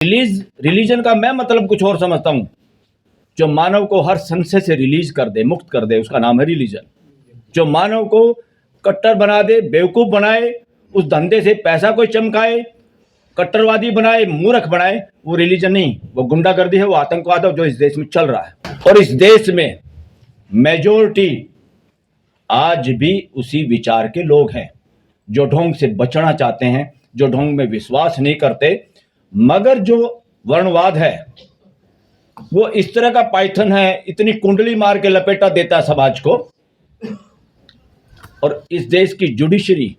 Religion का मैं मतलब कुछ और समझता हूं। जो मानव को हर संशय से रिलीज कर दे, मुक्त कर दे, उसका नाम है रिलीजन। जो मानव को कट्टर बना दे, बेवकूफ बनाए, उस धंधे से पैसा कोई चमकाए, कट्टरवादी बनाए, मूर्ख बनाए, वो रिलीजन नहीं, वो गुंडागर्दी है, वो आतंकवाद है जो इस देश में चल रहा है। और इस देश में मेजोरिटी आज भी उसी विचार के लोग हैं जो ढोंग से बचना चाहते हैं, जो ढोंग में विश्वास नहीं करते। मगर जो वर्णवाद है वो इस तरह का पाइथन है, इतनी कुंडली मार के लपेटा देता है समाज को। और इस देश की जुडिशरी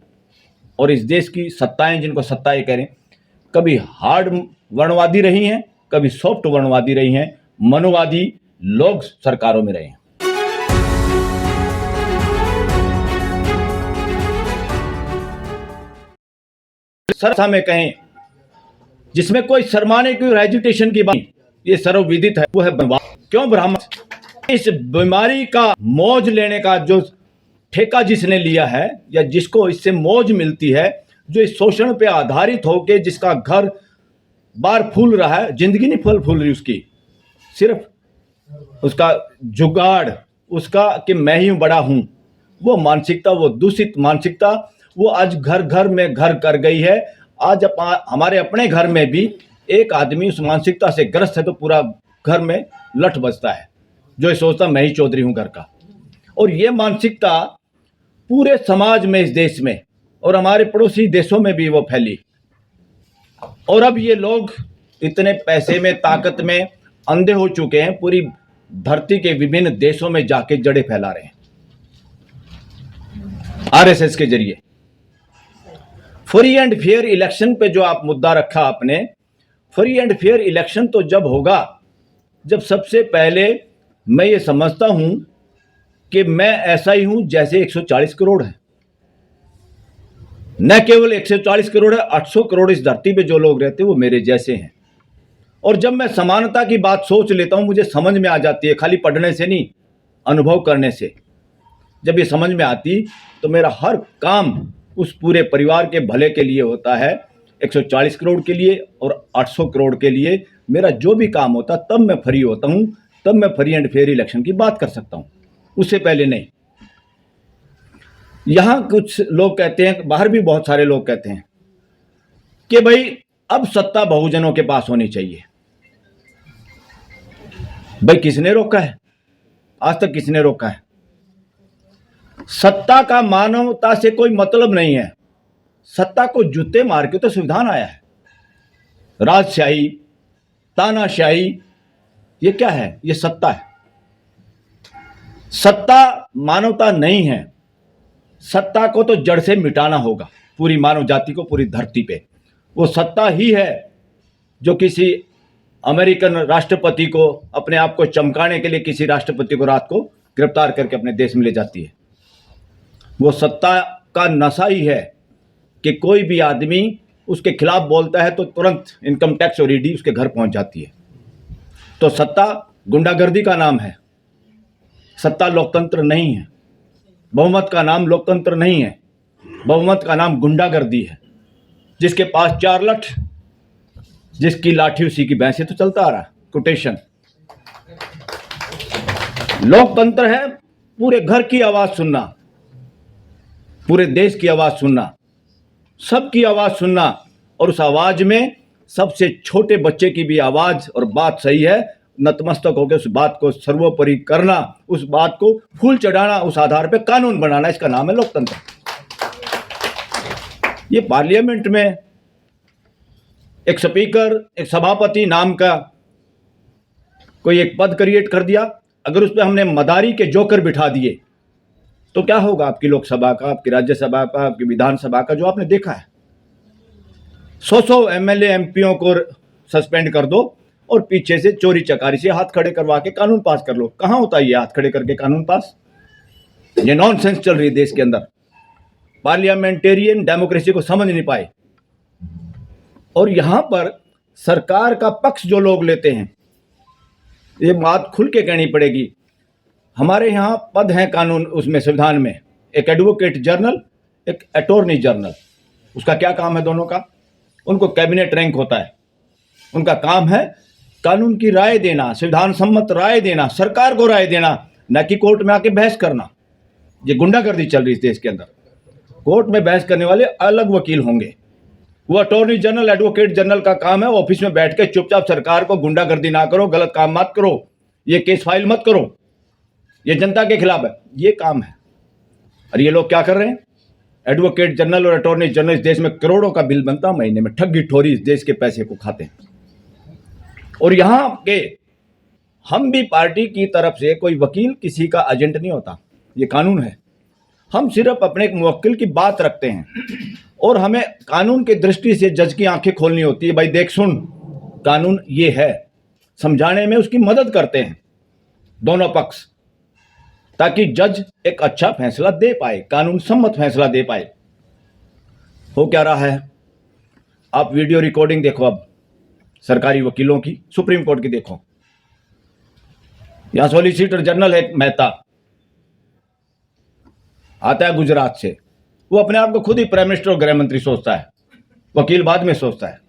और इस देश की सत्ताएं, जिनको सत्ताएं कह रहे हैं, कभी हार्ड वर्णवादी रही हैं, कभी सॉफ्ट वर्णवादी रही हैं, मनुवादी लोग सरकारों में रहे हैं। सरसा में कहें जिसमें कोई शर्माने की एजुटेशन की बात, ये सर्वविदित है, वो है क्यों ब्राह्मण। इस बीमारी का मौज लेने का जो ठेका जिसने लिया है, या जिसको इससे मौज मिलती है, जो इस शोषण पे आधारित होके जिसका घर बार फूल रहा है, जिंदगी नहीं फूल रही उसकी, सिर्फ उसका जुगाड़ उसका कि मैं ही बड़ा हूं, वो मानसिकता, वो दूषित मानसिकता, वो आज घर घर में घर कर गई है। आज हमारे अपने घर में भी एक आदमी उस मानसिकता से ग्रस्त है तो पूरा घर में लठ बजता है, जो ये सोचता मैं ही चौधरी हूं घर का। और ये मानसिकता पूरे समाज में, इस देश में और हमारे पड़ोसी देशों में भी वो फैली। और अब ये लोग इतने पैसे में, ताकत में अंधे हो चुके हैं, पूरी धरती के विभिन्न देशों में जाके जड़ें फैला रहे हैं आरएसएस के जरिए। फ्री एंड फेयर इलेक्शन पे जो आप मुद्दा रखा आपने, फ्री एंड फेयर इलेक्शन तो जब होगा जब सबसे पहले मैं ये समझता हूं कि मैं ऐसा ही हूं जैसे 140 करोड़ है। न केवल 140 करोड़ है, 800 करोड़ इस धरती पे जो लोग रहते हैं वो मेरे जैसे हैं। और जब मैं समानता की बात सोच लेता हूं, मुझे समझ में आ जाती है, खाली पढ़ने से नहीं, अनुभव करने से। जब ये समझ में आती तो मेरा हर काम उस पूरे परिवार के भले के लिए होता है। 140 करोड़ के लिए और 800 करोड़ के लिए मेरा जो भी काम होता, तब मैं फ्री होता हूं, तब मैं फ्री एंड फेयर इलेक्शन की बात कर सकता हूं, उससे पहले नहीं। यहां कुछ लोग कहते हैं, बाहर भी बहुत सारे लोग कहते हैं कि भाई अब सत्ता बहुजनों के पास होनी चाहिए। भाई किसने रोका है? आज तक किसने रोका है? सत्ता का मानवता से कोई मतलब नहीं है। सत्ता को जूते मार के तो संविधान आया है। राजशाही, तानाशाही, ये क्या है? ये सत्ता है। सत्ता मानवता नहीं है। सत्ता को तो जड़ से मिटाना होगा, पूरी मानव जाति को, पूरी धरती पे। वो सत्ता ही है जो किसी अमेरिकन राष्ट्रपति को, अपने आप को चमकाने के लिए किसी राष्ट्रपति को रात को गिरफ्तार करके अपने देश में ले जाती है। वो सत्ता का नशा ही है कि कोई भी आदमी उसके खिलाफ बोलता है तो तुरंत इनकम टैक्स और ईडी उसके घर पहुंच जाती है। तो सत्ता गुंडागर्दी का नाम है। सत्ता लोकतंत्र नहीं है। बहुमत का नाम लोकतंत्र नहीं है। बहुमत का नाम गुंडागर्दी है। जिसके पास 4 लठ, जिसकी लाठी उसी की भैंस, तो चलता आ रहा है कोटेशन। लोकतंत्र है पूरे घर की आवाज सुनना, पूरे देश की आवाज सुनना, सबकी आवाज सुनना, और उस आवाज में सबसे छोटे बच्चे की भी आवाज और बात सही है, नतमस्तक होकर उस बात को सर्वोपरि करना, उस बात को फूल चढ़ाना, उस आधार पे कानून बनाना, इसका नाम है लोकतंत्र। ये पार्लियामेंट में एक स्पीकर, एक सभापति नाम का कोई एक पद क्रिएट कर दिया, अगर उस पर हमने मदारी के जोकर बिठा दिए तो क्या होगा आपकी लोकसभा का, आपकी राज्यसभा का, आपकी विधानसभा का, जो आपने देखा है। 100 एमएलए एमपीओं को सस्पेंड कर दो और पीछे से चोरी चकारी से हाथ खड़े करवा के कानून पास कर लो। कहां होता है ये हाथ खड़े करके कानून पास? ये नॉनसेंस चल रही है देश के अंदर। पार्लियामेंटेरियन डेमोक्रेसी को समझ नहीं पाए। और यहां पर सरकार का पक्ष जो लोग लेते हैं, ये बात खुल के कहनी पड़ेगी। हमारे यहाँ पद हैं कानून, उसमें संविधान में, एक एडवोकेट जनरल, एक अटॉर्नी जनरल। उसका क्या काम है दोनों का? उनको कैबिनेट रैंक होता है। उनका काम है कानून की राय देना, संविधान सम्मत राय देना, सरकार को राय देना, न कि कोर्ट में आके बहस करना। ये गुंडागर्दी चल रही है इस देश के अंदर। कोर्ट में बहस करने वाले अलग वकील होंगे। वो अटॉर्नी जनरल, एडवोकेट जनरल का काम है ऑफिस में बैठ के चुपचाप सरकार को गुंडागर्दी ना करो, गलत काम मत करो, ये केस फाइल मत करो, ये जनता के खिलाफ है, ये काम है। और ये लोग क्या कर रहे हैं? एडवोकेट जनरल और अटॉर्नी जनरल इस देश में करोड़ों का बिल बनता महीने में, ठगी ठोरी इस देश के पैसे को खाते हैं। और यहां के हम भी पार्टी की तरफ से कोई वकील किसी का एजेंट नहीं होता, ये कानून है। हम सिर्फ अपने एक मुवक्किल की बात रखते हैं और हमें कानून की दृष्टि से जज की आंखें खोलनी होती है। भाई देख सुन, कानून ये है, समझाने में उसकी मदद करते हैं दोनों पक्ष, ताकि जज एक अच्छा फैसला दे पाए, कानून सम्मत फैसला दे पाए। हो क्या रहा है? आप वीडियो रिकॉर्डिंग देखो अब सरकारी वकीलों की, सुप्रीम कोर्ट की देखो। यहां सॉलिसिटर जनरल है मेहता, आता है गुजरात से। वो अपने आप को खुद ही प्राइम मिनिस्टर और गृह मंत्री सोचता है, वकील बाद में सोचता है।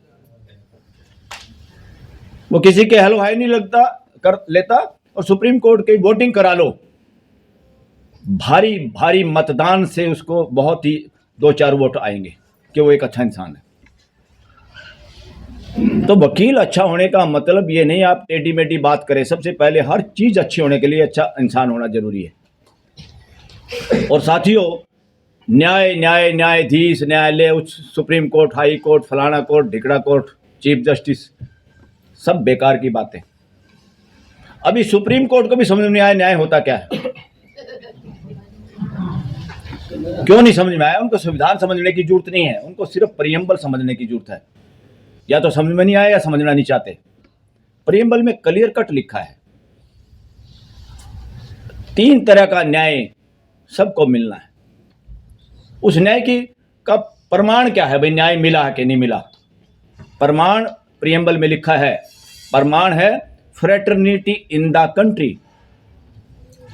वो किसी के हेलो हाई नहीं लगता कर लेता, और सुप्रीम कोर्ट की वोटिंग करा लो, भारी भारी मतदान से उसको बहुत ही 2-4 वोट आएंगे कि वो एक अच्छा इंसान है। तो वकील अच्छा होने का मतलब ये नहीं आप टेढ़ी मेढ़ी बात करें। सबसे पहले हर चीज अच्छी होने के लिए अच्छा इंसान होना जरूरी है। और साथियों, न्याय न्याय न्यायाधीश, न्यायालय, उच्च सुप्रीम कोर्ट, हाई कोर्ट, फलाना कोर्ट, ढिकड़ा कोर्ट, चीफ जस्टिस, सब बेकार की बातें। अभी सुप्रीम कोर्ट को भी समझ में नहीं आया न्याय होता क्या है। क्यों नहीं समझ में आया? उनको संविधान समझने की जरूरत नहीं है, उनको सिर्फ प्रियम्बल समझने की जरूरत है। या तो समझ में नहीं आया या समझना नहीं चाहते। प्रियम्बल में क्लियर कट लिखा है 3 तरह का न्याय सबको मिलना है। उस न्याय की का प्रमाण क्या है? भाई न्याय मिला है कि नहीं मिला? प्रमाण प्रियम्बल में लिखा है, प्रमाण है फ्रेटर्निटी इन द कंट्री।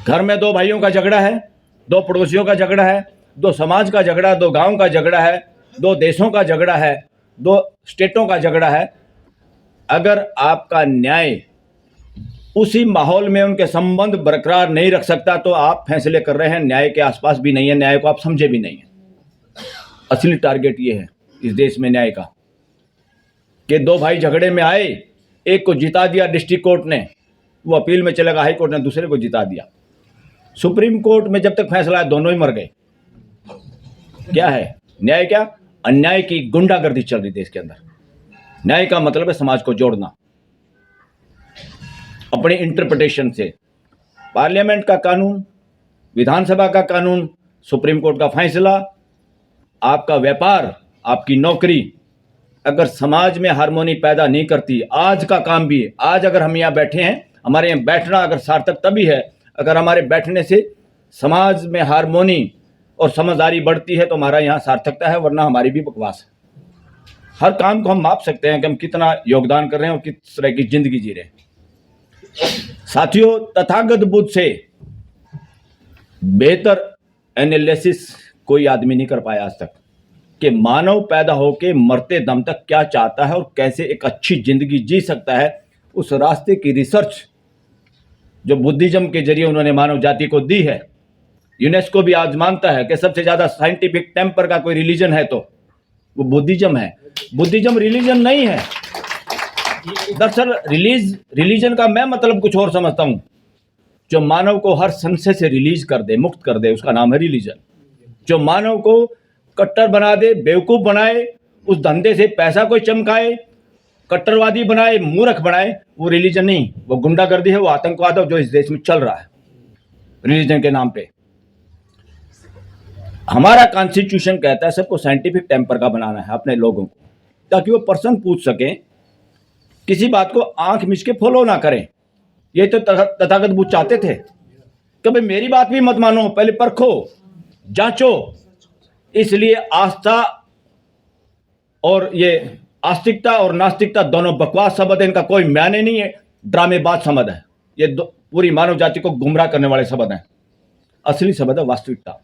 घर में 2 भाइयों का झगड़ा है, 2 पड़ोसियों का झगड़ा है, 2 समाज का झगड़ा, 2 गांव का झगड़ा है, 2 देशों का झगड़ा है, 2 स्टेटों का झगड़ा है। अगर आपका न्याय उसी माहौल में उनके संबंध बरकरार नहीं रख सकता, तो आप फैसले कर रहे हैं न्याय के आसपास भी नहीं है, न्याय को आप समझे भी नहीं है। असली टारगेट ये है इस देश में न्याय का कि 2 भाई झगड़े में आए, एक को जिता दिया डिस्ट्रिक्ट कोर्ट ने, वो अपील में चलेगा, हाई कोर्ट ने दूसरे को जिता दिया। सुप्रीम कोर्ट में जब तक फैसला है दोनों ही मर गए। क्या है न्याय? क्या अन्याय की गुंडागर्दी चल रही देश के अंदर। न्याय का मतलब है समाज को जोड़ना अपने इंटरप्रिटेशन से। पार्लियामेंट का कानून, विधानसभा का कानून, सुप्रीम कोर्ट का फैसला, आपका व्यापार, आपकी नौकरी अगर समाज में हार्मोनी पैदा नहीं करती, आज का काम भी है। आज अगर हम यहाँ बैठे हैं, हमारे यहाँ बैठना अगर सार्थक तभी है अगर हमारे बैठने से समाज में हार्मोनी और समझदारी बढ़ती है, तो हमारा यहाँ सार्थकता है, वरना हमारी भी बकवास है। हर काम को हम माप सकते हैं कि हम कितना योगदान कर रहे हैं और किस तरह की जिंदगी जी रहे हैं। साथियों, तथागत बुद्ध से बेहतर एनालिसिस कोई आदमी नहीं कर पाया आज तक कि मानव पैदा होके मरते दम तक क्या चाहता है और कैसे एक अच्छी जिंदगी जी सकता है। उस रास्ते की रिसर्च जो बुद्धिज्म के जरिए उन्होंने मानव जाति को दी है। यूनेस्को भी आज मानता है कि सबसे ज्यादा साइंटिफिक टेम्पर का कोई रिलीजन है तो वो बुद्धिज्म है। बुद्धिज्म रिलीजन नहीं है। दरअसल रिलीजन का मैं मतलब कुछ और समझता हूं। जो मानव को हर संशय से रिलीज कर दे, मुक्त कर दे, उसका नाम है रिलीजन। जो मानव को कट्टर बना दे, बेवकूफ बनाए, उस धंधे से पैसा कोई चमकाए, कट्टरवादी बनाए, मूर्ख बनाए, वो रिलीजन नहीं, वो गुंडागर्दी है, वो आतंकवाद है जो इस देश में चल रहा है रिलीजन के नाम पे। हमारा कॉन्स्टिट्यूशन कहता है सबको साइंटिफिक टेम्पर का बनाना है अपने लोगों को, ताकि वो पर्सन पूछ सकें, किसी बात को आंख मिच के फॉलो ना करें। ये तो तथागत बुद्ध चाहते थे कि भाई मेरी बात भी मत मानो, पहले परखो, जांचो। इसलिए आस्था और ये आस्तिकता और नास्तिकता दोनों बकवास शब्द है, इनका कोई मायने नहीं है, ड्रामेबाज शब्द है। ये पूरी मानव जाति को गुमराह करने वाले शब्द हैं। असली शब्द है वास्तविकता।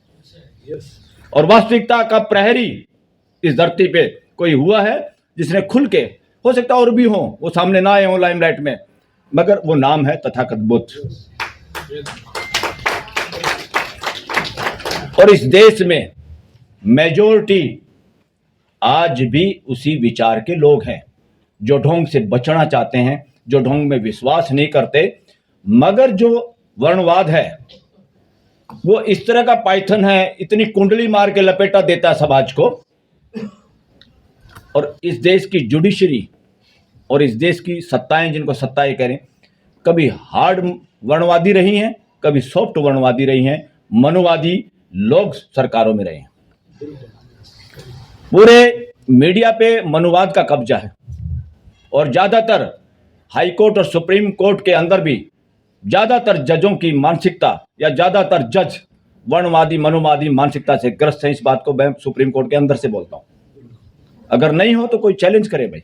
और वास्तविकता का प्रहरी इस धरती पे कोई हुआ है जिसने खुल के हो सकता है और भी हों, वो सामने ना आए हों लाइमलाइट में, मगर वो नाम है तथागत बुद्ध। और इस देश में मेजॉरिटी आज भी उसी विचार के लोग हैं, जो ढोंग से बचना चाहते हैं, जो ढोंग में विश्वास नहीं करते। मगर जो वर्णवाद है वो इस तरह का पाइथन है, इतनी कुंडली मार के लपेटा देता है समाज को। और इस देश की जुडिशरी और इस देश की सत्ताएं, जिनको सत्ताएं करें, कभी हार्ड वर्णवादी रही हैं, कभी सॉफ्ट वर्णवादी रही हैं, मनुवादी लोग सरकारों में रहे हैं। पूरे मीडिया पे मनुवाद का कब्जा है और ज्यादातर हाई कोर्ट और सुप्रीम कोर्ट के अंदर भी ज्यादातर जजों की मानसिकता या ज्यादातर जज वर्णवादी मनुवादी मानसिकता से ग्रस्त है। इस बात को मैं सुप्रीम कोर्ट के अंदर से बोलता हूं। अगर नहीं हो तो कोई चैलेंज करे भाई।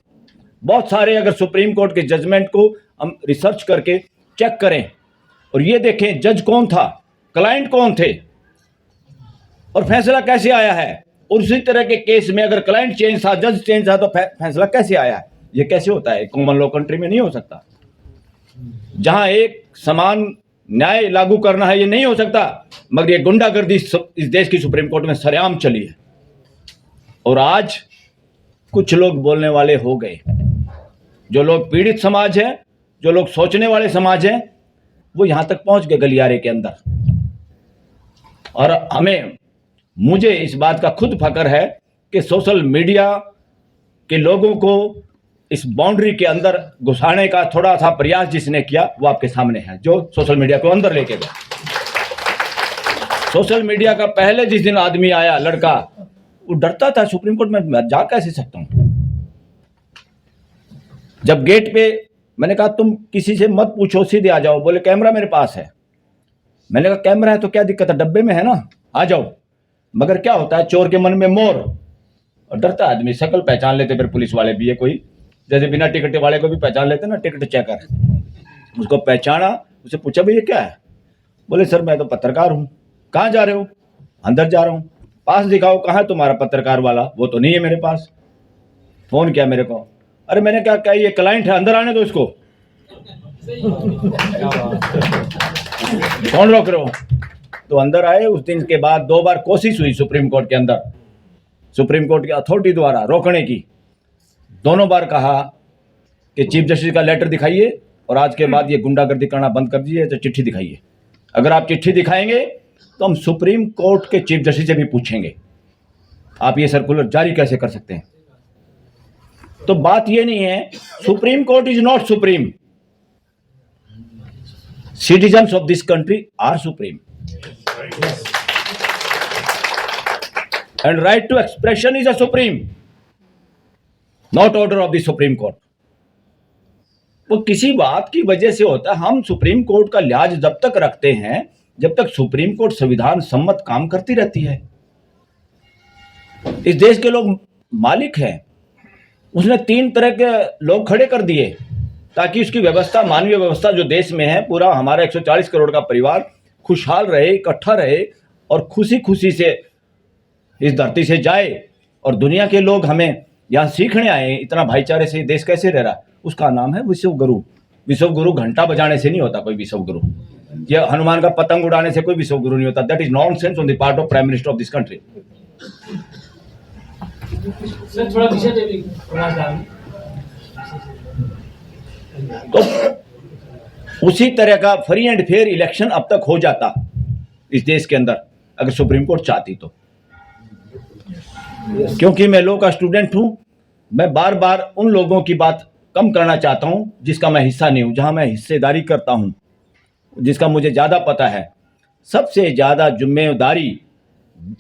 बहुत सारे अगर सुप्रीम कोर्ट के जजमेंट को हम रिसर्च करके चेक करें और ये देखें जज कौन था, क्लाइंट कौन थे और फैसला कैसे आया है, और उसी तरह के केस में अगर क्लाइंट चेंज था, जज चेंज था, तो फैसला कैसे आया है। ये कैसे होता है? कॉमन लॉ कंट्री में नहीं हो सकता। जहां एक समान न्याय लागू करना है, ये नहीं हो सकता। मगर ये गुंडागर्दी इस देश की सुप्रीम कोर्ट में सरेआम चली है। और आज कुछ लोग बोलने वाले हो गए, जो लोग पीड़ित समाज है, जो लोग सोचने वाले समाज है, वो यहां तक पहुंच गए गलियारे के अंदर। और मुझे इस बात का खुद फक्र है कि सोशल मीडिया के लोगों को इस बाउंड्री के अंदर घुसाने का थोड़ा सा प्रयास जिसने किया वो आपके सामने है, जो सोशल मीडिया को अंदर लेके गया। सोशल मीडिया का पहले जिस दिन आदमी आया, लड़का, वो डरता था सुप्रीम कोर्ट में जा कैसे सकता हूं। जब गेट पे मैंने कहा तुम किसी से मत पूछो, सीधे आ जाओ। बोले कैमरा मेरे पास है। मैंने कहा कैमरा है तो क्या दिक्कत है, डब्बे में है ना, आ जाओ। मगर क्या होता है, चोर के मन में मोर, और डरता आदमी। शक्ल पहचान लेते फिर पुलिस वाले भी, ये कोई जैसे बिना टिकट वाले को भी पहचान लेते ना, टिकट चेकर। उसको पहचाना, उसे पूछा भाई ये क्या है। बोले सर मैं तो पत्रकार हूँ। कहाँ जा रहे हो? अंदर जा रहा हूँ। पास दिखाओ, कहाँ है तुम्हारा पत्रकार वाला? वो तो नहीं है मेरे पास। फोन किया मेरे को। अरे मैंने क्या ये क्लाइंट है, अंदर आने दो इसको। कौन रोक रहे हो? तो अंदर आए। उस दिन के बाद 2 बार कोशिश हुई सुप्रीम कोर्ट के अंदर, सुप्रीम कोर्ट की अथॉरिटी द्वारा रोकने की। दोनों बार कहा कि चीफ जस्टिस का लेटर दिखाइए और आज के बाद ये गुंडागर्दी करना बंद कर दीजिए, तो चिट्ठी दिखाइए। अगर आप चिट्ठी दिखाएंगे तो हम सुप्रीम कोर्ट के चीफ जस्टिस से भी पूछेंगे आप ये सर्कुलर जारी कैसे कर सकते हैं। तो बात ये नहीं है, supreme court is not supreme, citizens of this country are supreme. And right to expression is a supreme, not order of the Supreme Court. वो किसी बात की वजह से होता है। हम सुप्रीम कोर्ट का लिहाज जब तक रखते हैं जब तक सुप्रीम कोर्ट संविधान सम्मत काम करती रहती है। इस देश के लोग मालिक हैं। उसने 3 तरह के लोग खड़े कर दिए ताकि उसकी व्यवस्था, मानवीय व्यवस्था जो देश में है, पूरा हमारा 140 करोड़ का परिवार खुशहाल रहे, इकट्ठा रहे और खुशी खुशी से इस धरती से जाए। और दुनिया के लोग हमें यहाँ सीखने आए इतना भाईचारे से देश कैसे रह रहा है। उसका नाम है विश्व गुरु। विश्व गुरु घंटा बजाने से नहीं होता कोई विश्व गुरु, या हनुमान का पतंग उड़ाने से कोई विश्व गुरु नहीं होता। That is nonsense on the part of prime minister of this country. तो उसी तरह का फ्री एंड फेयर इलेक्शन अब तक हो जाता इस देश के अंदर अगर सुप्रीम कोर्ट चाहती तो। क्योंकि मैं लॉ का स्टूडेंट हूं, मैं बार बार उन लोगों की बात कम करना चाहता हूं जिसका मैं हिस्सा नहीं हूं। जहां मैं हिस्सेदारी करता हूं, जिसका मुझे ज़्यादा पता है। सबसे ज़्यादा जिम्मेदारी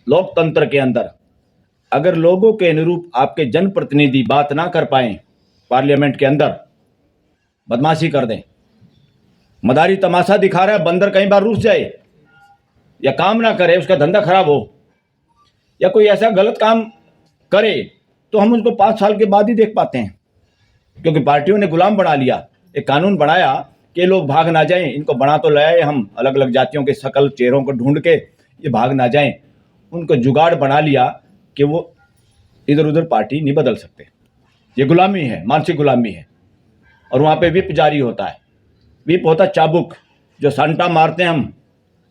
लोकतंत्र के अंदर, अगर लोगों के अनुरूप आपके जनप्रतिनिधि बात ना कर पाएं, पार्लियामेंट के अंदर बदमाशी कर दें, मदारी तमाशा दिखा रहा है, बंदर कई बार रूठ जाए या काम ना करे, उसका धंधा खराब हो, या कोई ऐसा गलत काम करे, तो हम उसको 5 साल के बाद ही देख पाते हैं। क्योंकि पार्टियों ने गुलाम बना लिया। एक कानून बनाया कि लोग भाग ना जाएं। इनको बना तो लाए हम, अलग अलग जातियों के शकल चेहरों को ढूंढ के, ये भाग ना जाएं। उनको जुगाड़ बना लिया कि वो इधर उधर पार्टी नहीं बदल सकते। ये गुलामी है, मानसिक गुलामी है। और वहाँ पे विप जारी होता है। विप होता है चाबुक, जो सांटा मारते हैं हम,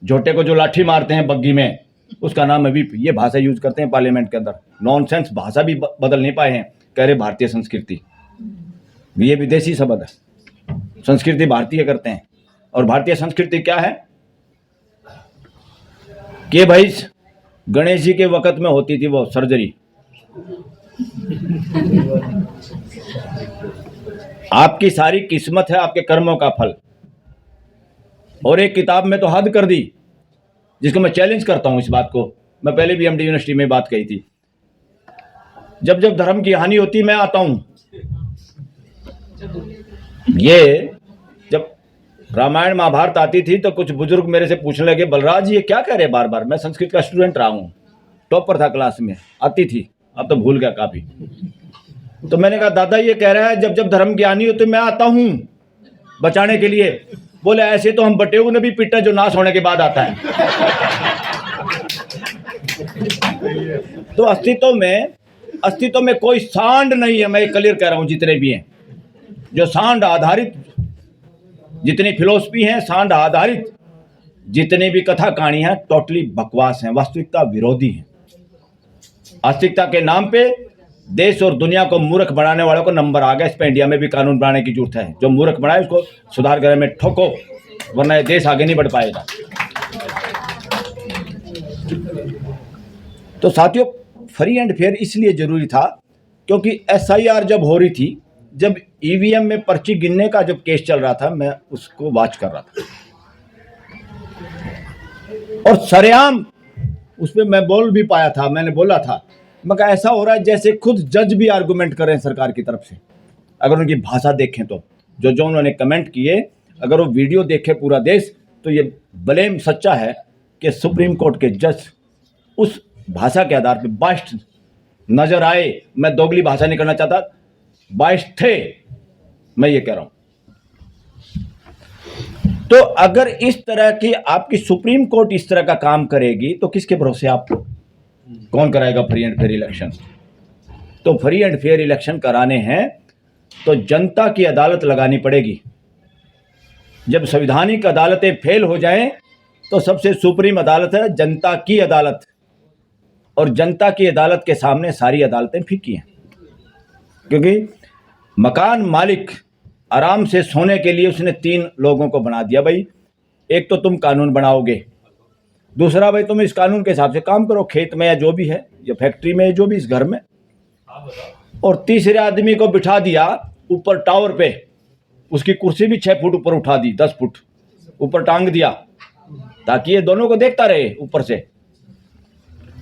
झोटे को जो लाठी मारते हैं बग्गी में, उसका नाम है विप। ये भाषा यूज करते हैं पार्लियामेंट के अंदर। नॉनसेंस भाषा भी बदल नहीं पाए हैं, कह रहे भारतीय संस्कृति। ये विदेशी शब्द है, संस्कृति भारतीय करते हैं। और भारतीय संस्कृति क्या है कि भाई गणेश जी के वक्त में होती थी वो सर्जरी। आपकी सारी किस्मत है आपके कर्मों का फल। और एक किताब में तो हद कर दी, जिसको मैं चैलेंज करता हूं इस बात को। मैं पहले भी एमडी यूनिवर्सिटी में बात कही थी, जब जब धर्म की हानि होती मैं आता हूं। ये जब रामायण महाभारत आती थी तो कुछ बुजुर्ग मेरे से पूछने लगे, बलराज जी ये क्या कह रहे बार बार। मैं संस्कृत का स्टूडेंट रहा हूं, टॉपर था क्लास में, आती थी, अब तो भूल गया काफी। तो मैंने कहा दादा ये कह रहा है जब जब धर्म की हानि होती मैं आता हूं बचाने के लिए। बोले ऐसे तो हम बटेऊ ने भी पिटा जो नाश होने के बाद आता है। तो अस्तित्व में कोई सांड नहीं है। मैं क्लियर कह रहा हूं, जितने भी हैं जो सांड आधारित, जितनी फिलोसफी हैं सांड आधारित, जितनी भी कथा कहानी है टोटली बकवास हैं, वास्तविकता विरोधी हैं। आस्तिकता के नाम पे देश और दुनिया को मूर्ख बनाने वालों को नंबर आ गया। इस पे इंडिया में भी कानून बनाने की जरूरत है। जो मूर्ख बनाए उसको सुधार करने में ठोको, वरना ये देश आगे नहीं बढ़ पाएगा। तो साथियों, फ्री एंड फेयर इसलिए जरूरी था क्योंकि एसआईआर जब हो रही थी, जब ईवीएम में पर्ची गिनने का जब केस चल रहा था, मैं उसको वॉच कर रहा था और सरेआम उस पर मैं बोल भी पाया था। मैंने बोला था, मैं कहा ऐसा हो रहा है जैसे खुद जज भी आर्गुमेंट कर रहे हैं सरकार की तरफ से। अगर उनकी भाषा देखें तो जो उन्होंने कमेंट किए, अगर वो वीडियो देखे पूरा देश, तो ये ब्लेम सच्चा है कि सुप्रीम कोर्ट के जज उस भाषा के आधार पर बाइस्ट नजर आए। मैं दोगली भाषा नहीं करना चाहता, बाइस्ट थे, मैं ये कह रहा हूं। तो अगर इस तरह की आपकी सुप्रीम कोर्ट इस तरह का काम करेगी तो किसके भरोसे आप, कौन कराएगा फ्री एंड फेयर इलेक्शन? तो फ्री एंड फेयर इलेक्शन कराने हैं तो जनता की अदालत लगानी पड़ेगी। जब संवैधानिक अदालतें फेल हो जाएं तो सबसे सुप्रीम अदालत है जनता की अदालत, और जनता की अदालत के सामने सारी अदालतें फीकी हैं। क्योंकि मकान मालिक आराम से सोने के लिए उसने 3 लोगों को बना दिया। भाई एक तो तुम कानून बनाओगे, दूसरा भाई तुम इस कानून के हिसाब से काम करो खेत में या जो भी है, या फैक्ट्री में, जो भी इस घर में, और तीसरे आदमी को बिठा दिया ऊपर टावर पे, उसकी कुर्सी भी 6 फुट ऊपर उठा दी, 10 फुट ऊपर टांग दिया ताकि ये दोनों को देखता रहे ऊपर से।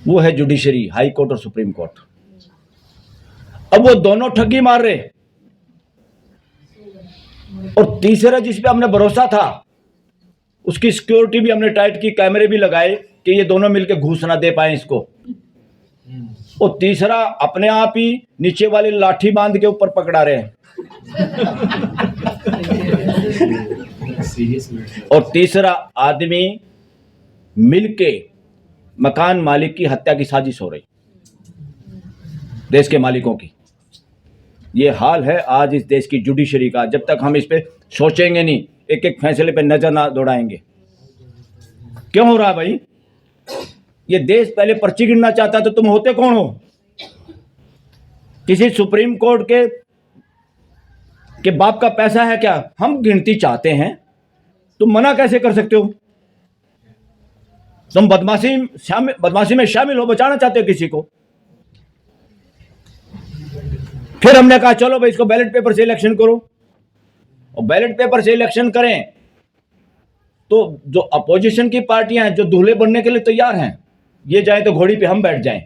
वो है जुडिशरी, हाई कोर्ट और सुप्रीम कोर्ट। अब वो दोनों ठगी मार रहे, और तीसरा जिस पे हमने भरोसा था उसकी सिक्योरिटी भी हमने टाइट की, कैमरे भी लगाए कि ये दोनों मिलकर घूस ना दे पाए इसको। और तीसरा अपने आप ही नीचे वाली लाठी बांध के ऊपर पकड़ा रहे हैं। और तीसरा आदमी मिलके मकान मालिक की हत्या की साजिश हो रही, देश के मालिकों की। ये हाल है आज इस देश की जुडिशरी का। जब तक हम इस पे सोचेंगे नहीं, एक एक फैसले पे नजर ना दौड़ाएंगे। क्यों हो रहा भाई? ये देश पहले पर्ची गिनना चाहता तो तुम होते कौन हो? किसी सुप्रीम कोर्ट के बाप का पैसा है क्या? हम गिनती चाहते हैं, तुम मना कैसे कर सकते हो? तुम बदमाशी में शामिल हो, बचाना चाहते हो किसी को। फिर हमने कहा चलो भाई इसको बैलेट पेपर से इलेक्शन करो, और बैलेट पेपर से इलेक्शन करें तो जो अपोजिशन की पार्टियां हैं जो दूल्हे बनने के लिए तैयार हैं, ये जाए तो घोड़ी पे हम बैठ जाएं।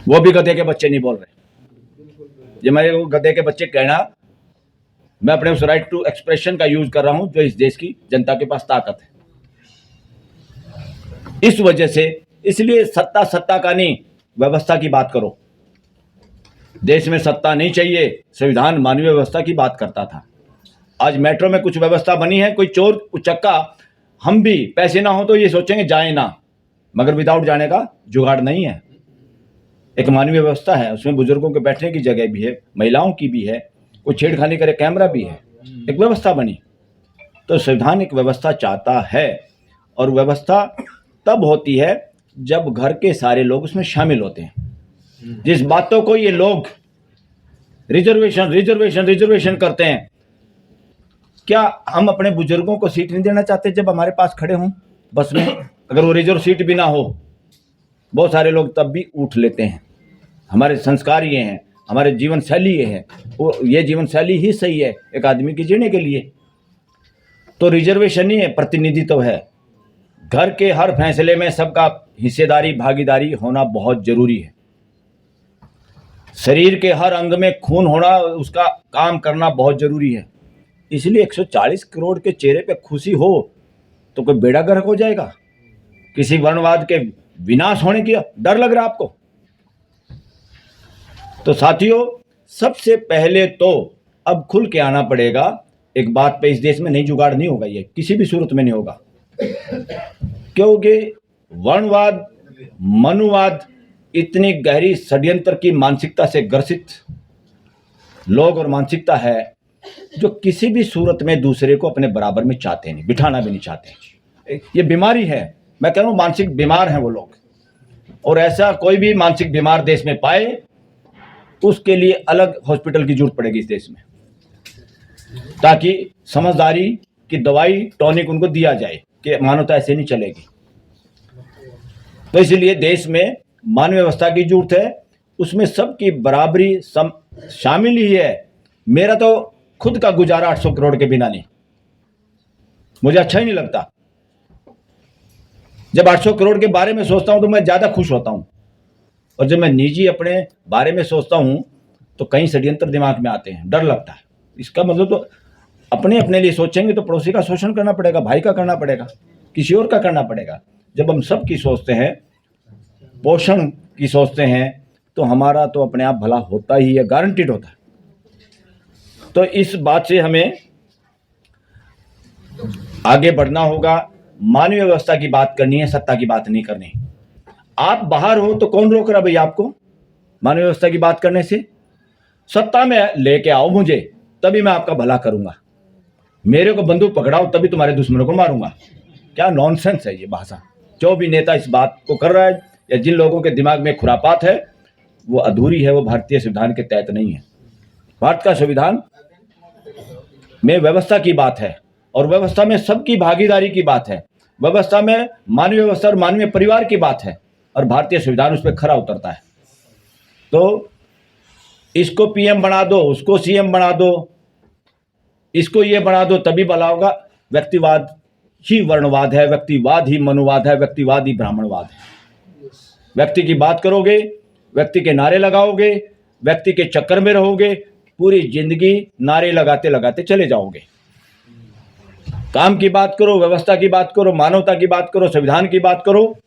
वो भी गधे के बच्चे नहीं बोल रहे। ये मेरे को गधे के बच्चे कहना, मैं अपने उस राइट टू एक्सप्रेशन का यूज कर रहा हूं जो इस देश की जनता के पास ताकत है। इस वजह से, इसलिए सत्ता का नहीं, व्यवस्था की बात करो। देश में सत्ता नहीं चाहिए, संविधान मानवीय व्यवस्था की बात करता था। आज मेट्रो में कुछ व्यवस्था बनी है, कोई चोर उचक्का, हम भी पैसे ना हो तो ये सोचेंगे जाए ना, मगर विदाउट जाने का जुगाड़ नहीं है। एक मानवीय व्यवस्था है, उसमें बुजुर्गों के बैठने की जगह भी है, महिलाओं की भी है, कोई छेड़खानी करे कैमरा भी है, एक व्यवस्था बनी। तो संविधान एक व्यवस्था चाहता है, और व्यवस्था तब होती है जब घर के सारे लोग उसमें शामिल होते हैं। जिस बातों को ये लोग रिजर्वेशन रिजर्वेशन रिजर्वेशन करते हैं, क्या हम अपने बुजुर्गों को सीट नहीं देना चाहते जब हमारे पास खड़े हों बस में? अगर वो रिजर्व सीट भी ना हो, बहुत सारे लोग तब भी उठ लेते हैं। हमारे संस्कार ये हैं, हमारे जीवन शैली ये है, वो ये जीवन शैली ही सही है एक आदमी की जीने के लिए। तो रिजर्वेशन ही है, प्रतिनिधित्व है। घर के हर फैसले में सबका हिस्सेदारी भागीदारी होना बहुत जरूरी है। शरीर के हर अंग में खून होना, उसका काम करना बहुत जरूरी है। इसलिए 140 करोड़ के चेहरे पे खुशी हो तो कोई बेड़ा गर्क हो जाएगा? किसी वर्णवाद के विनाश होने की डर लग रहा है आपको? तो साथियों, सबसे पहले तो अब खुल के आना पड़ेगा एक बात पे, इस देश में नहीं जुगाड़ नहीं होगा, ये किसी भी सूरत में नहीं होगा, क्योंकि वर्णवाद मनुवाद इतनी गहरी षड्यंत्र की मानसिकता से ग्रसित लोग और मानसिकता है जो किसी भी सूरत में दूसरे को अपने बराबर में चाहते नहीं, बिठाना भी नहीं चाहते। ये बीमारी है, मैं कह रहा हूं मानसिक बीमार हैं वो लोग। और ऐसा कोई भी मानसिक बीमार देश में पाए उसके लिए अलग हॉस्पिटल की जरूरत पड़ेगी इस देश में, ताकि समझदारी की दवाई टॉनिक उनको दिया जाए कि मानवता ऐसे नहीं चलेगी। तो इसलिए देश में मानवीय व्यवस्था की जरूरत है, उसमें सबकी बराबरी शामिल ही है। मेरा तो खुद का गुजारा 800 करोड़ के बिना नहीं, मुझे अच्छा ही नहीं लगता। जब 800 करोड़ के बारे में सोचता हूं तो मैं ज्यादा खुश होता हूं, और जब मैं निजी अपने बारे में सोचता हूं तो कई षड्यंत्र दिमाग में आते हैं, डर लगता है। इसका मतलब तो अपने लिए सोचेंगे तो पड़ोसी का शोषण करना पड़ेगा, भाई का करना पड़ेगा, किसी और का करना पड़ेगा। जब हम सब की सोचते हैं, पोषण की सोचते हैं, तो हमारा तो अपने आप भला होता ही है, गारंटीड होता है। तो इस बात से हमें आगे बढ़ना होगा। मानवीय व्यवस्था की बात करनी है, सत्ता की बात नहीं करनी। आप बाहर हो तो कौन रोक रहा भैया आपको मानवीय व्यवस्था की बात करने से? सत्ता में लेके आओ मुझे, तभी मैं आपका भला करूंगा। मेरे को बंदूक पकड़ाओ तभी तुम्हारे दुश्मनों को मारूंगा। क्या नॉनसेंस है ये भाषा। जो भी नेता इस बात को कर रहा है या जिन लोगों के दिमाग में खुरापात है, वो अधूरी है, वो भारतीय संविधान के तहत नहीं है। भारत का संविधान में व्यवस्था की बात है, और व्यवस्था में सबकी भागीदारी की बात है, व्यवस्था में मानवीय व्यवस्था और मानवीय परिवार की बात है, और भारतीय संविधान उस पर खरा उतरता है। तो इसको पीएम बना दो, उसको सीएम बना दो, इसको ये बना दो, तभी भला होगा। व्यक्तिवाद ही वर्णवाद है, व्यक्तिवाद ही मनुवाद है, व्यक्तिवाद ही ब्राह्मणवाद है। व्यक्ति की बात करोगे, व्यक्ति के नारे लगाओगे, व्यक्ति के चक्कर में रहोगे, पूरी जिंदगी नारे लगाते लगाते चले जाओगे। काम की बात करो, व्यवस्था की बात करो, मानवता की बात करो, संविधान की बात करो।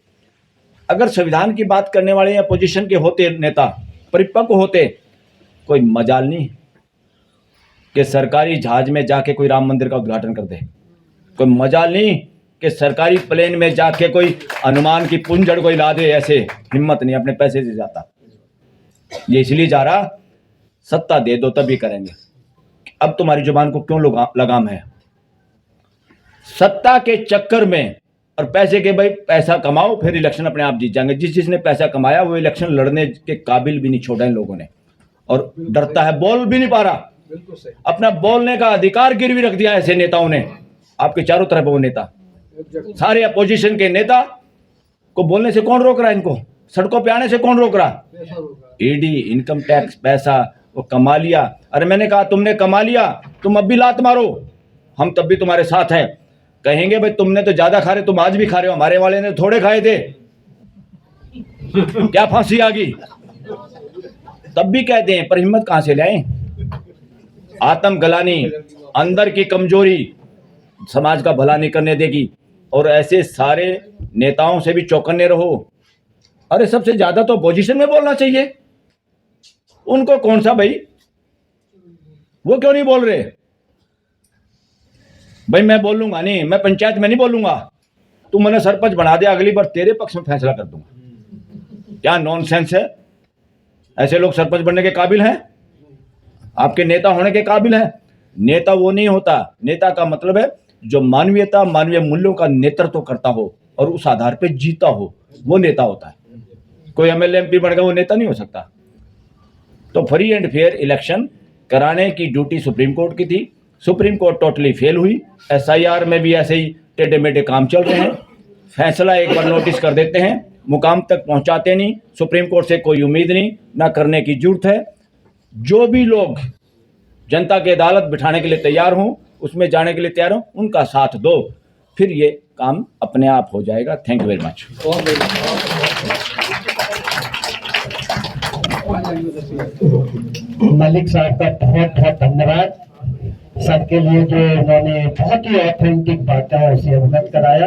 अगर संविधान की बात करने वाले या पोजीशन के होते नेता परिपक्व होते, कोई मजाल नहीं कि सरकारी जहाज में जाके कोई राम मंदिर का उद्घाटन कर दे, कोई मजाल नहीं कि सरकारी प्लेन में जाके कोई हनुमान की पुंजड़ कोई ला दे। ऐसे हिम्मत नहीं, अपने पैसे से जाता। ये इसलिए जा रहा, सत्ता दे दो तभी करेंगे। अब तुम्हारी जुबान को क्यों लगाम है? सत्ता के चक्कर में और पैसे के, भाई पैसा कमाओ फिर इलेक्शन अपने आप जीत जाएंगे। जिसने पैसा कमाया वो इलेक्शन लड़ने के काबिल भी नहीं छोड़ा इन लोगों ने, और डरता है, बोल भी नहीं पा रहा। अपना बोलने का अधिकार गिरवी रख दिया ऐसे नेताओं ने। आपके चारों तरफ वो नेता, सारे अपोजिशन के नेता को बोलने से कौन रोक रहा है? इनको सड़कों पे आने से कौन रोक रहा? ईडी, इनकम टैक्स, पैसा वो कमा लिया। अरे मैंने कहा तुमने कमा लिया, तुम अब भी लात मारो, हम तब भी तुम्हारे साथ हैं। कहेंगे भाई तुमने तो ज्यादा खा रहे, तुम आज भी खा रहे हो, हमारे वाले ने थोड़े खाए थे, क्या फांसी आ गई? तब भी कहते हैं, पर हिम्मत कहां से लाए? आत्मग्लानि, अंदर की कमजोरी समाज का भला नहीं करने देगी। और ऐसे सारे नेताओं से भी चौकन्ने रहो। अरे सबसे ज्यादा तो अपोजिशन में बोलना चाहिए, उनको कौन सा भाई, वो क्यों नहीं बोल रहे? भाई मैं बोलूंगा नहीं, मैं पंचायत में नहीं बोलूंगा, तू मैंने सरपंच बना दे, अगली बार तेरे पक्ष में फैसला कर दूंगा। क्या नॉनसेंस है। ऐसे लोग सरपंच बनने के काबिल हैं? आपके नेता होने के काबिल हैं? नेता वो नहीं होता, नेता का मतलब है जो मानवीयता, मानवीय मूल्यों का नेतृत्व करता हो और उस आधार पे जीता हो, वो नेता होता है। कोई एमएलए एमपी बन गया वो नेता नहीं हो सकता। तो फ्री एंड फेयर इलेक्शन कराने की ड्यूटी सुप्रीम कोर्ट की थी। सुप्रीम कोर्ट टोटली फेल हुई। एसआईआर में भी ऐसे ही टेढ़े मेढ़े काम चल रहे हैं। फैसला एक बार नोटिस कर देते हैं, मुकाम तक पहुंचाते नहीं। सुप्रीम कोर्ट से कोई उम्मीद नहीं, ना करने की जरूरत है। जो भी लोग जनता की अदालत बिठाने के लिए तैयार हों, उसमें जाने के लिए तैयार हों, उनका साथ दो, फिर ये काम अपने आप हो जाएगा। Thank you very much. Malik साहब का बहुत बहुत धन्यवाद सबके लिए जो उन्होंने बहुत ही ऑथेंटिक बातें उसे अवगत कराया।